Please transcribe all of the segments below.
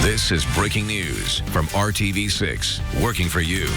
This is breaking news from RTV6, working for you.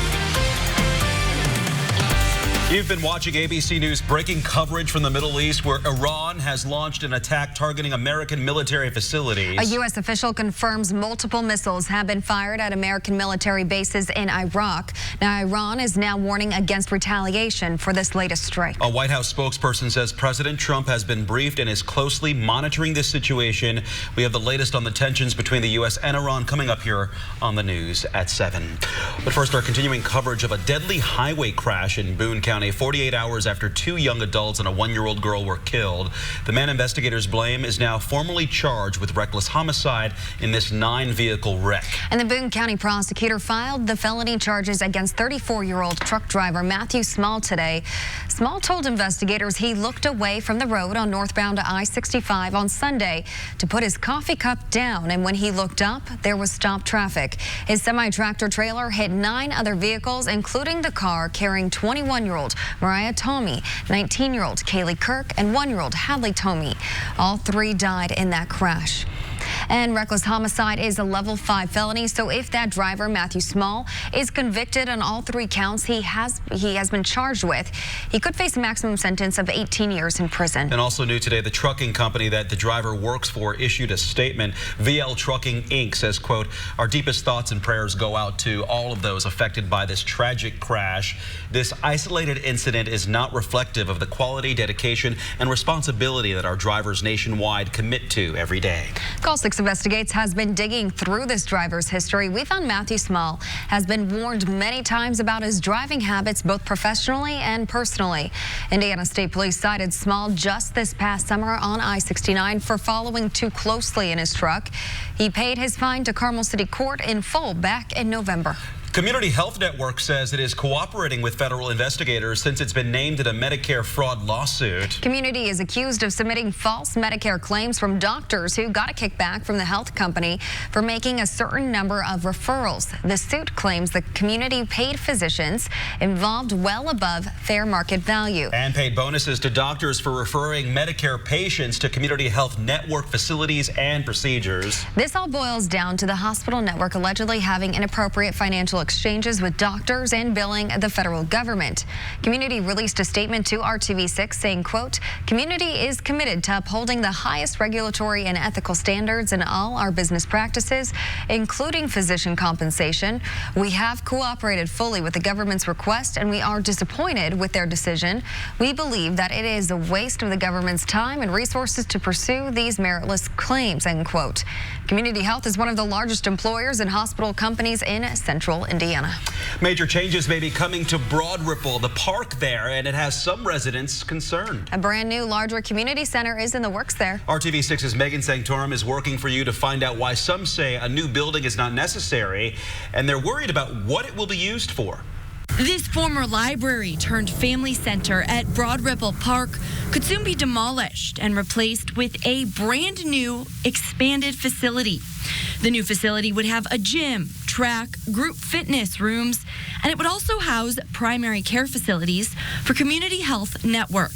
You've been watching ABC News breaking coverage from the Middle East, where Iran has launched an attack targeting American military facilities. A U.S. official confirms multiple missiles have been fired at American military bases in Iraq. Now, Iran is now warning against retaliation for this latest strike. A White House spokesperson says President Trump has been briefed and is closely monitoring this situation. We have the latest on the tensions between the U.S. and Iran coming up here on the news at 7. But first, our continuing coverage of a deadly highway crash in Boone County. 48 hours after 2 young adults and a 1-year-old girl were killed. The man investigators blame is now formally charged with reckless homicide in this 9-vehicle wreck. And the Boone County prosecutor filed the felony charges against 34-year-old truck driver Matthew Small today. Small told investigators he looked away from the road on northbound I-65 on Sunday to put his coffee cup down, and when he looked up, there was stopped traffic. His semi-tractor trailer hit 9 other vehicles, including the car carrying 21-year-old Mariah Tomey, 19-year-old Kaylee Kirk, and 1-year-old Hadley Tomey. All 3 died in that crash. And reckless homicide is a level 5 felony, so if that driver, Matthew Small, is convicted on all 3 counts he has been charged with, he could face a maximum sentence of 18 years in prison. And also new today, the trucking company that the driver works for issued a statement. VL Trucking Inc. says, quote, "Our deepest thoughts and prayers go out to all of those affected by this tragic crash. This isolated incident is not reflective of the quality, dedication, and responsibility that our drivers nationwide commit to every day." Call 6 Investigates has been digging through this driver's history. We found Matthew Small has been warned many times about his driving habits, both professionally and personally. Indiana State Police cited Small just this past summer on I-69 for following too closely in his truck. He paid his fine to Carmel City Court in full back in November. Community Health Network says it is cooperating with federal investigators since it's been named in a Medicare fraud lawsuit. Community is accused of submitting false Medicare claims from doctors who got a kickback from the health company for making a certain number of referrals. The suit claims the community paid physicians involved well above fair market value. And paid bonuses to doctors for referring Medicare patients to Community Health Network facilities and procedures. This all boils down to the hospital network allegedly having inappropriate financial exchanges with doctors and billing the federal government. Community released a statement to RTV6 saying, quote, "Community is committed to upholding the highest regulatory and ethical standards in all our business practices, including physician compensation. We have cooperated fully with the government's request, and we are disappointed with their decision. We believe that it is a waste of the government's time and resources to pursue these meritless claims," end quote. Community Health is one of the largest employers and hospital companies in Central Indiana. Major changes may be coming to Broad Ripple, the park there, and it has some residents concerned. A brand new, larger community center is in the works there. RTV6's Megan Sanctorum is working for you to find out why some say a new building is not necessary, and they're worried about what it will be used for. This former library turned family center at Broad Ripple Park could soon be demolished and replaced with a brand new expanded facility. The new facility would have a gym, track, group fitness rooms, and it would also house primary care facilities for Community Health Network.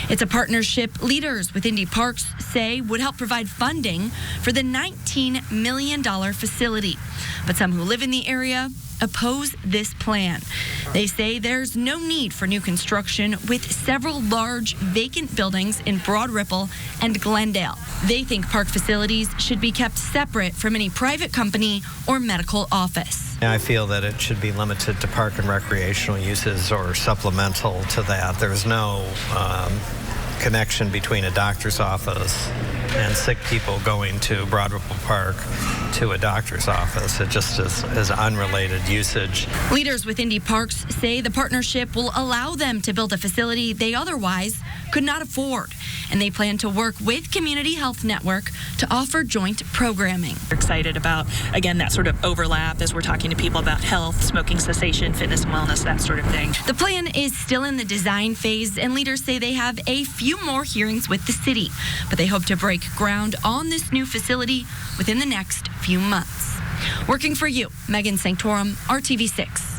It's a partnership leaders with Indy Parks say would help provide funding for the $19 million facility. But some who live in the area oppose this plan. They say there's no need for new construction with several large vacant buildings in Broad Ripple and Glendale. They think park facilities should be kept separate from any private company or medical office. I feel that it should be limited to park and recreational uses or supplemental to that. There's no connection between a doctor's office and sick people going to Broad Ripple Park to a doctor's office. It just is unrelated usage. Leaders with Indy Parks say the partnership will allow them to build a facility they otherwise could not afford, and they plan to work with Community Health Network to offer joint programming. We're excited about, again, that sort of overlap as we're talking to people about health, smoking cessation, fitness and wellness, that sort of thing. The plan is still in the design phase, and leaders say they have a few more hearings with the city, but they hope to break ground on this new facility within the next few months. Working for you, Megan Sanctorum, RTV6.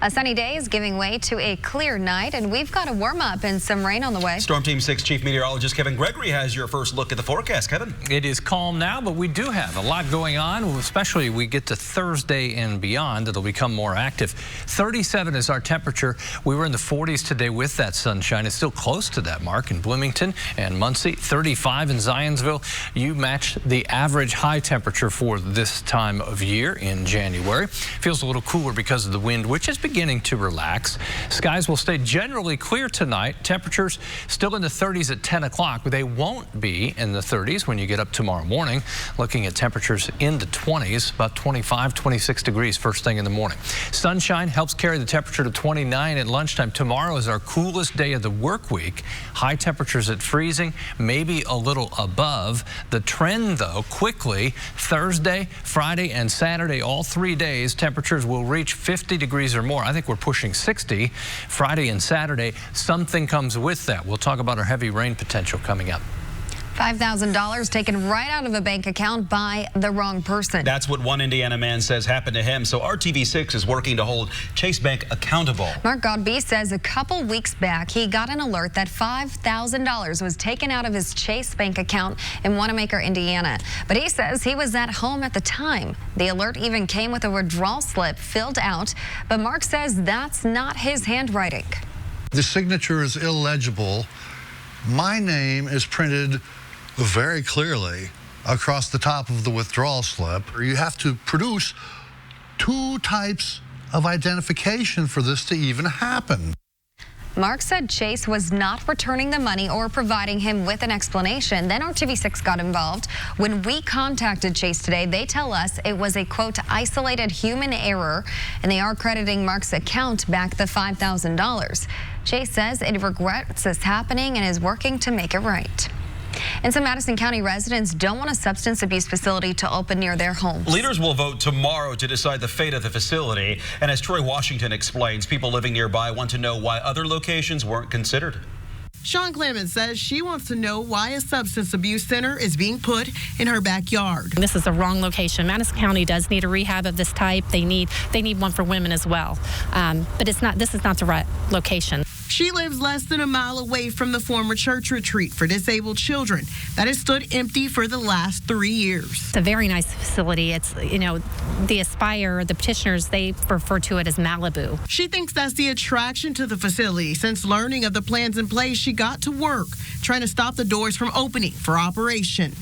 A sunny day is giving way to a clear night, and we've got a warm up and some rain on the way. Storm Team 6 Chief Meteorologist Kevin Gregory has your first look at the forecast. Kevin? It is calm now, but we do have a lot going on, especially we get to Thursday and beyond. It'll become more active. 37 is our temperature. We were in the 40s today with that sunshine. It's still close to that mark in Bloomington and Muncie. 35 in Zionsville. You match the average high temperature for this time of year in January. Feels a little cooler because of the wind, which is beginning to relax. Skies will stay generally clear tonight. Temperatures still in the 30s at 10 o'clock. They won't be in the 30s when you get up tomorrow morning. Looking at temperatures in the 20s, about 25, 26 degrees first thing in the morning. Sunshine helps carry the temperature to 29 at lunchtime. Tomorrow is our coolest day of the work week. High temperatures at freezing, maybe a little above. The trend, though, quickly, Thursday, Friday, and Saturday, all 3 days, temperatures will reach 50 degrees or more. I think we're pushing 60. Friday and Saturday, something comes with that. We'll talk about our heavy rain potential coming up. $5,000 taken right out of a bank account by the wrong person. That's what one Indiana man says happened to him. So RTV6 is working to hold Chase Bank accountable. Mark Godby says a couple weeks back, he got an alert that $5,000 was taken out of his Chase Bank account in Wanamaker, Indiana. But he says he was at home at the time. The alert even came with a withdrawal slip filled out. But Mark says that's not his handwriting. The signature is illegible. My name is printed very clearly across the top of the withdrawal slip. You have to produce 2 types of identification for this to even happen. Mark said Chase was not returning the money or providing him with an explanation. Then RTV6 got involved. When we contacted Chase today, they tell us it was a, quote, isolated human error, and they are crediting Mark's account back the $5,000. Chase says it regrets this happening and is working to make it right. And some Madison County residents don't want a substance abuse facility to open near their homes. Leaders will vote tomorrow to decide the fate of the facility. And as Troy Washington explains, people living nearby want to know why other locations weren't considered. Sean Clemens says she wants to know why a substance abuse center is being put in her backyard. This is the wrong location. Madison County does need a rehab of this type. They need one for women as well. But this is not the right location. She lives less than a mile away from the former church retreat for disabled children that has stood empty for the last 3 years. It's a very nice facility. It's, the Aspire, the petitioners, they refer to it as Malibu. She thinks that's the attraction to the facility. Since learning of the plans in place, she got to work trying to stop the doors from opening for operation.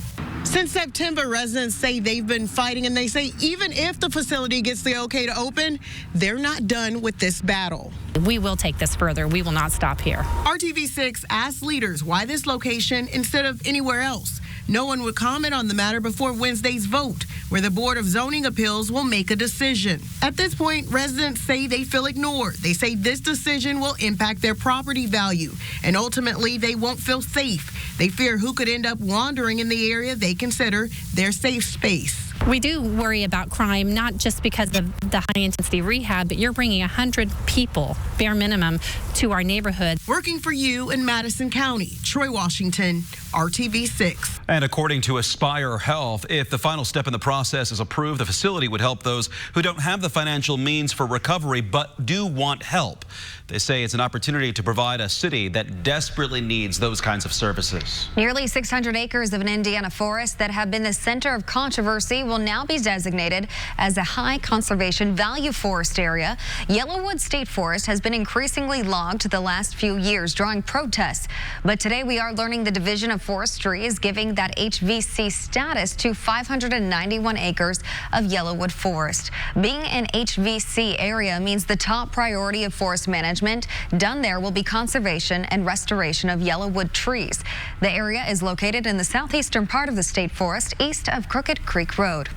Since September, residents say they've been fighting, and they say even if the facility gets the okay to open, they're not done with this battle. We will take this further. We will not stop here. RTV6 asked leaders why this location instead of anywhere else. No one would comment on the matter before Wednesday's vote, where the Board of Zoning Appeals will make a decision. At this point, residents say they feel ignored. They say this decision will impact their property value, and ultimately they won't feel safe. They fear who could end up wandering in the area they consider their safe space. We do worry about crime, not just because of the high-intensity rehab, but you're bringing 100 people, bare minimum, to our neighborhood. Working for you in Madison County, Troy Washington, RTV6. And according to Aspire Health, if the final step in the process is approved, the facility would help those who don't have the financial means for recovery but do want help. They say it's an opportunity to provide a city that desperately needs those kinds of services. Nearly 600 acres of an Indiana forest that have been the center of controversy will now be designated as a high conservation value forest area. Yellowwood State Forest has been increasingly logged the last few years, drawing protests. But today we are learning the Division of Forestry is giving that HVC status to 591 acres of Yellowwood Forest. Being an HVC area means the top priority of forest management done there will be conservation and restoration of Yellowwood trees. The area is located in the southeastern part of the state forest, east of Crooked Creek Road.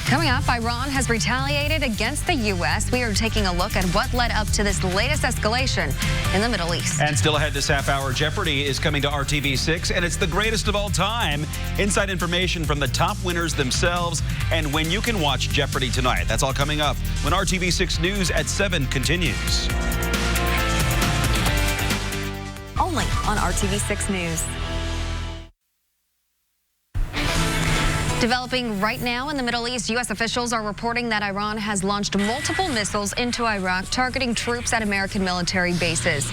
Coming up, Iran has retaliated against the U.S. We are taking a look at what led up to this latest escalation in the Middle East. And still ahead this half hour, Jeopardy is coming to RTV6, and it's the greatest of all time. Inside information from the top winners themselves and when you can watch Jeopardy tonight. That's all coming up when RTV6 News at 7 continues. Only on RTV6 News. Developing right now in the Middle East, U.S. officials are reporting that Iran has launched multiple missiles into Iraq, targeting troops at American military bases.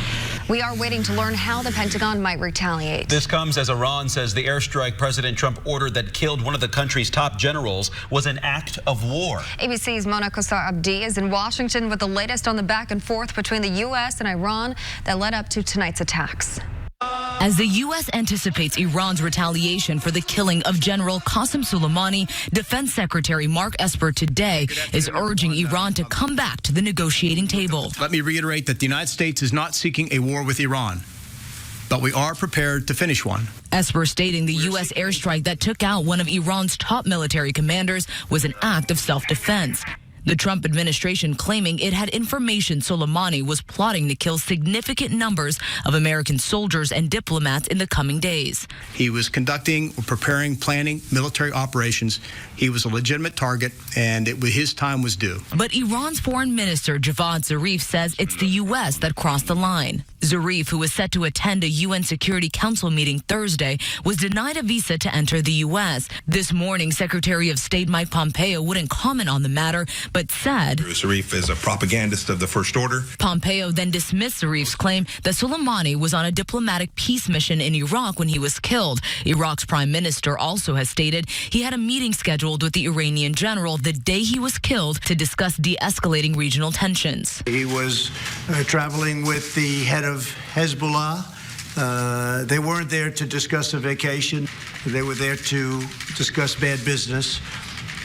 We are waiting to learn how the Pentagon might retaliate. This comes as Iran says the airstrike President Trump ordered that killed one of the country's top generals was an act of war. ABC's Mona Kosar Abdi is in Washington with the latest on the back and forth between the U.S. and Iran that led up to tonight's attacks. As the U.S. anticipates Iran's retaliation for the killing of General Qasem Soleimani, Defense Secretary Mark Esper today is urging Iran to come back to the negotiating table. Let me reiterate that the United States is not seeking a war with Iran, but we are prepared to finish one. Esper stating the U.S. airstrike that took out one of Iran's top military commanders was an act of self-defense. The Trump administration claiming it had information Soleimani was plotting to kill significant numbers of American soldiers and diplomats in the coming days. He was conducting, preparing, planning military operations. He was a legitimate target, and his time was due. But Iran's foreign minister Javad Zarif says it's the U.S. that crossed the line. Zarif, who was set to attend a UN Security Council meeting Thursday, was denied a visa to enter the U.S. This morning, Secretary of State Mike Pompeo wouldn't comment on the matter, but said Zarif is a propagandist of the First Order. Pompeo then dismissed Zarif's claim that Soleimani was on a diplomatic peace mission in Iraq when he was killed. Iraq's prime minister also has stated he had a meeting scheduled with the Iranian general the day he was killed to discuss de-escalating regional tensions. He was traveling with the head of Hezbollah. They weren't there to discuss a vacation. They were there to discuss bad business.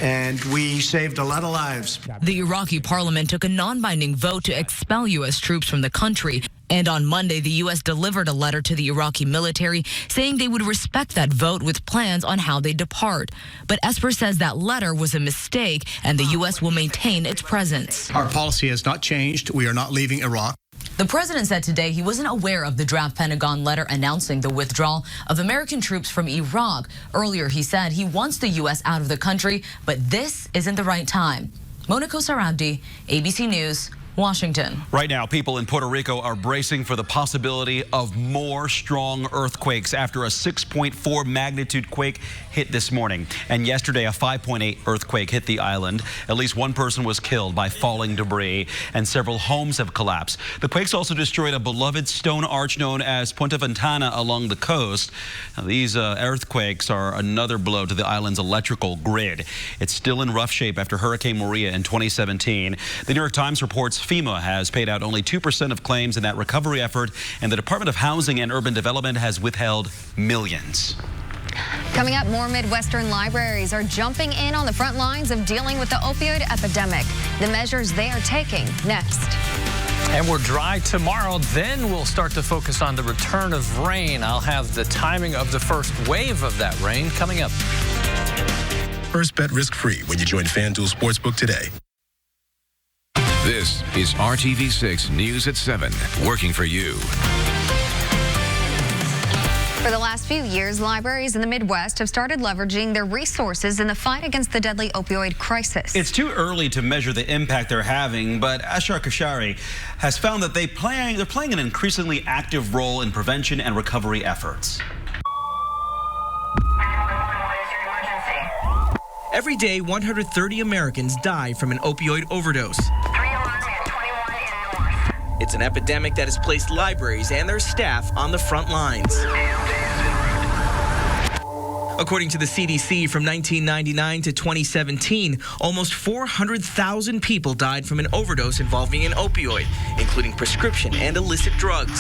And we saved a lot of lives. The Iraqi parliament took a non-binding vote to expel U.S. troops from the country. And on Monday, the U.S. delivered a letter to the Iraqi military saying they would respect that vote with plans on how they depart. But Esper says that letter was a mistake and the U.S. will maintain its presence. Our policy has not changed. We are not leaving Iraq. The president said today he wasn't aware of the draft Pentagon letter announcing the withdrawal of American troops from Iraq. Earlier, he said he wants the U.S. out of the country, but this isn't the right time. Mona Kosar Abdi, ABC News, Washington. Right now, people in Puerto Rico are bracing for the possibility of more strong earthquakes after a 6.4 magnitude quake hit this morning. And yesterday, a 5.8 earthquake hit the island. At least one person was killed by falling debris, and several homes have collapsed. The quakes also destroyed a beloved stone arch known as Puente Ventana along the coast. Now, these earthquakes are another blow to the island's electrical grid. It's still in rough shape after Hurricane Maria in 2017. The New York Times reports FEMA has paid out only 2% of claims in that recovery effort, and the Department of Housing and Urban Development has withheld millions. Coming up, more Midwestern libraries are jumping in on the front lines of dealing with the opioid epidemic. The measures they are taking next. And we're dry tomorrow. Then we'll start to focus on the return of rain. I'll have the timing of the first wave of that rain coming up. First bet risk-free when you join FanDuel Sportsbook today. This is RTV6 News at 7, working for you. For the last few years, libraries in the Midwest have started leveraging their resources in the fight against the deadly opioid crisis. It's too early to measure the impact they're having, but Ashar Kashari has found that they're playing an increasingly active role in prevention and recovery efforts. Every day, 130 Americans die from an opioid overdose. It's an epidemic that has placed libraries and their staff on the front lines. According to the CDC, from 1999 to 2017, almost 400,000 people died from an overdose involving an opioid, including prescription and illicit drugs.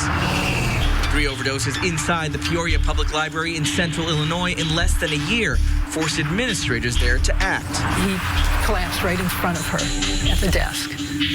3 overdoses inside the Peoria Public Library in central Illinois in less than a year forced administrators there to act. He collapsed right in front of her at the desk.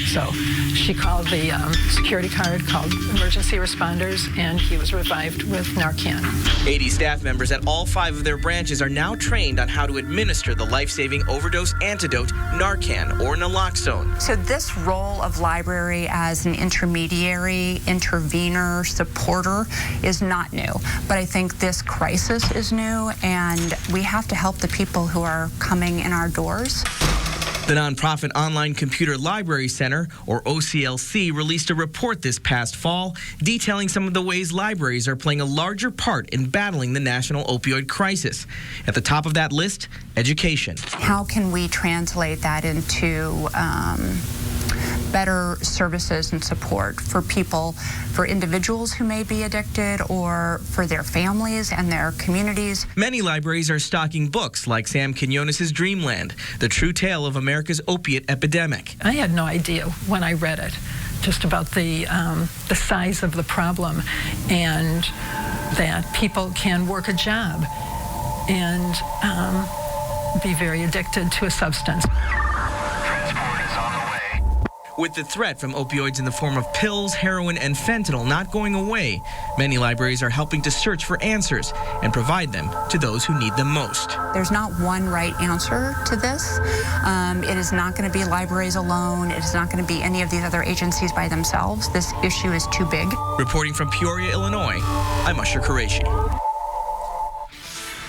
So she called the security card, called emergency responders, and he was revived with Narcan. 80 staff members at all 5 of their branches are now trained on how to administer the life-saving overdose antidote, Narcan or naloxone. So this role of library as an intermediary, intervener, supporter is not new. But I think this crisis is new, and we have to help the people who are coming in our doors. The nonprofit Online Computer Library Center, or OCLC, released a report this past fall detailing some of the ways libraries are playing a larger part in battling the national opioid crisis. At the top of that list, education. How can we translate that into better services and support for people, for individuals who may be addicted, or for their families and their communities? Many libraries are stocking books like Sam Quinones' Dreamland, the true tale of America's opiate epidemic. I had no idea when I read it just about the size of the problem, and that people can work a job and be very addicted to a substance. With the threat from opioids in the form of pills, heroin, and fentanyl not going away, many libraries are helping to search for answers and provide them to those who need them most. There's not one right answer to this. It is not going to be libraries alone. It is not going to be any of these other agencies by themselves. This issue is too big. Reporting from Peoria, Illinois, I'm Usher Qureshi.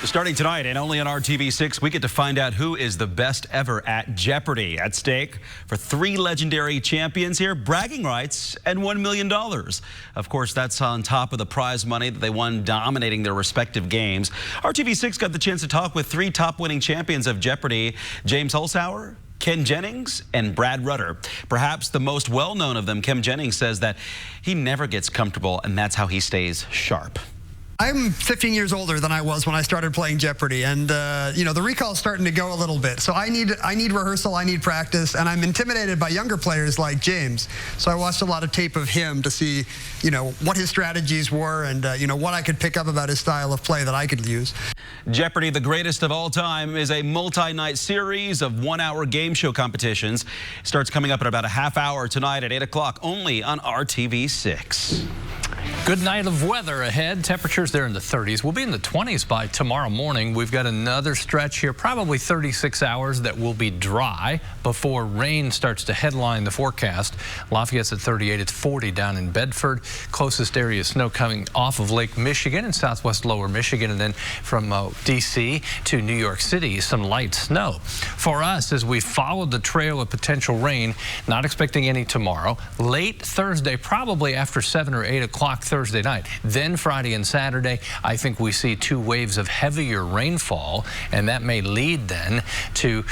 Starting tonight and only on RTV6, we get to find out who is the best ever at Jeopardy! At stake for 3 legendary champions here, bragging rights and $1 million. Of course, that's on top of the prize money that they won dominating their respective games. RTV6 got the chance to talk with 3 top winning champions of Jeopardy! James Holzhauer, Ken Jennings, and Brad Rutter. Perhaps the most well-known of them, Ken Jennings, says that he never gets comfortable, and that's how he stays sharp. I'm 15 years older than I was when I started playing Jeopardy, and you know, the recall's starting to go a little bit. So I need rehearsal, I need practice, and I'm intimidated by younger players like James. So I watched a lot of tape of him to see, you know, what his strategies were and you know, what I could pick up about his style of play that I could use. Jeopardy! The Greatest of All Time is a multi-night series of 1-hour game show competitions. It starts coming up in about a half hour tonight at 8 o'clock, only on RTV6. Good night of weather ahead. Temperatures there in the 30s. We'll be in the 20s by tomorrow morning. We've got another stretch here, probably 36 hours, that will be dry before rain starts to headline the forecast. Lafayette's at 38. It's 40 down in Bedford. Closest area of snow coming off of Lake Michigan and southwest lower Michigan, and then from D.C. to New York City, some light snow. For us, as we followed the trail of potential rain, not expecting any tomorrow. Late Thursday, probably after 7 or 8 o'clock Thursday night. Then Friday and Saturday, I think we see 2 waves of heavier rainfall, and that may lead then to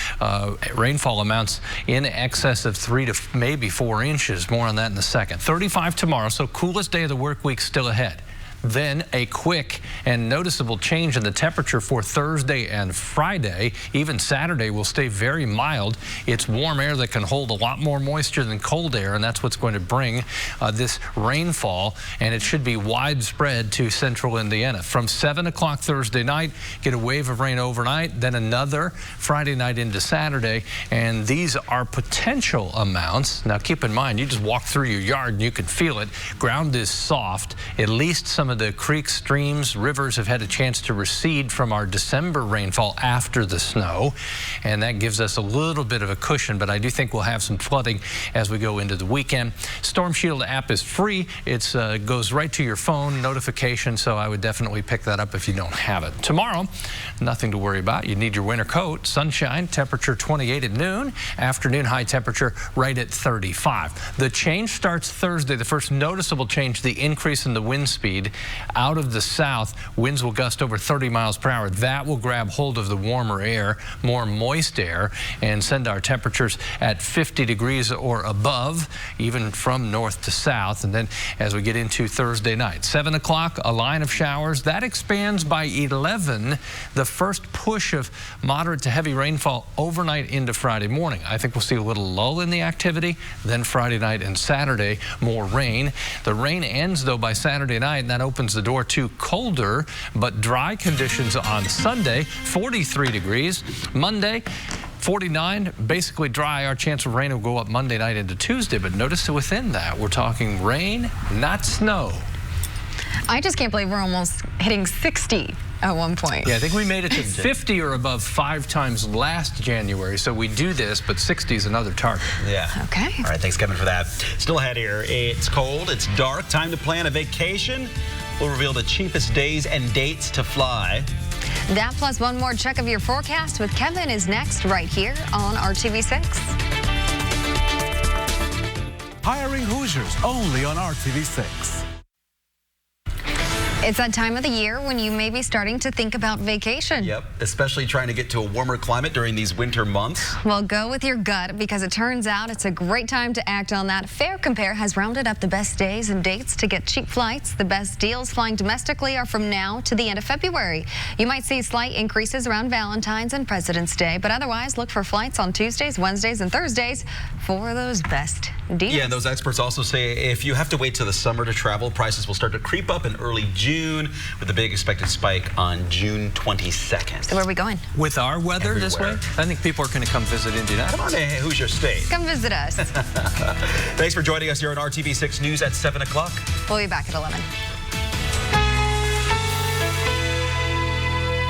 rainfall amounts in excess of 3 to maybe 4 inches. More on that in a second. 35 tomorrow, so coolest day of the work week still ahead. Then a quick and noticeable change in the temperature for Thursday and Friday. Even Saturday will stay very mild. It's warm air that can hold a lot more moisture than cold air, and that's what's going to bring this rainfall, and it should be widespread to central Indiana. From 7 o'clock Thursday night, get a wave of rain overnight, then another Friday night into Saturday, and these are potential amounts. Now keep in mind, you just walk through your yard and you can feel it. Ground is soft. At least some of the creeks, streams, rivers have had a chance to recede from our December rainfall after the snow, and that gives us a little bit of a cushion, but I do think we'll have some flooding as we go into the weekend. Storm Shield app is free. It goes right to your phone notification, so I would definitely pick that up if you don't have it. Tomorrow, nothing to worry about. You need your winter coat. Sunshine, temperature 28 at noon. Afternoon high temperature right at 35. The change starts Thursday. The first noticeable change, the increase in the wind speed. Out of the south, winds will gust over 30 miles per hour. That will grab hold of the warmer air, more moist air, and send our temperatures at 50 degrees or above, even from north to south. And then as we get into Thursday night, 7 o'clock, a line of showers. That expands by 11. The first push of moderate to heavy rainfall overnight into Friday morning. I think we'll see a little lull in the activity. Then Friday night and Saturday, more rain. The rain ends, though, by Saturday night, and that opens the door to colder but dry conditions on Sunday. 43 degrees. Monday, 49, basically dry. Our chance of rain will go up Monday night into Tuesday, but notice that within that, we're talking rain, not snow. I just can't believe we're almost hitting 60 at one point. Yeah, I think we made it to 50 or above 5 times last January, so we do this, but 60 is another target. Yeah. Okay. All right, thanks, Kevin, for that. Still ahead here. It's cold, it's dark, time to plan a vacation. We'll reveal the cheapest days and dates to fly. That plus one more check of your forecast with Kevin is next right here on RTV6. Hiring Hoosiers only on RTV6. It's that time of the year when you may be starting to think about vacation. Yep, especially trying to get to a warmer climate during these winter months. Well, go with your gut because it turns out it's a great time to act on that. Fair Compare has rounded up the best days and dates to get cheap flights. The best deals flying domestically are from now to the end of February. You might see slight increases around Valentine's and President's Day, but otherwise look for flights on Tuesdays, Wednesdays, and Thursdays for those best deals. Yeah, and those experts also say if you have to wait till the summer to travel, prices will start to creep up in early June with a big expected spike on June 22nd. So where are we going? With our weather Everywhere. this way, I think people are going to come visit Indianapolis. Come on to Hoosier State. Come visit us. Thanks for joining us here on RTV6 News at 7 o'clock. We'll be back at 11.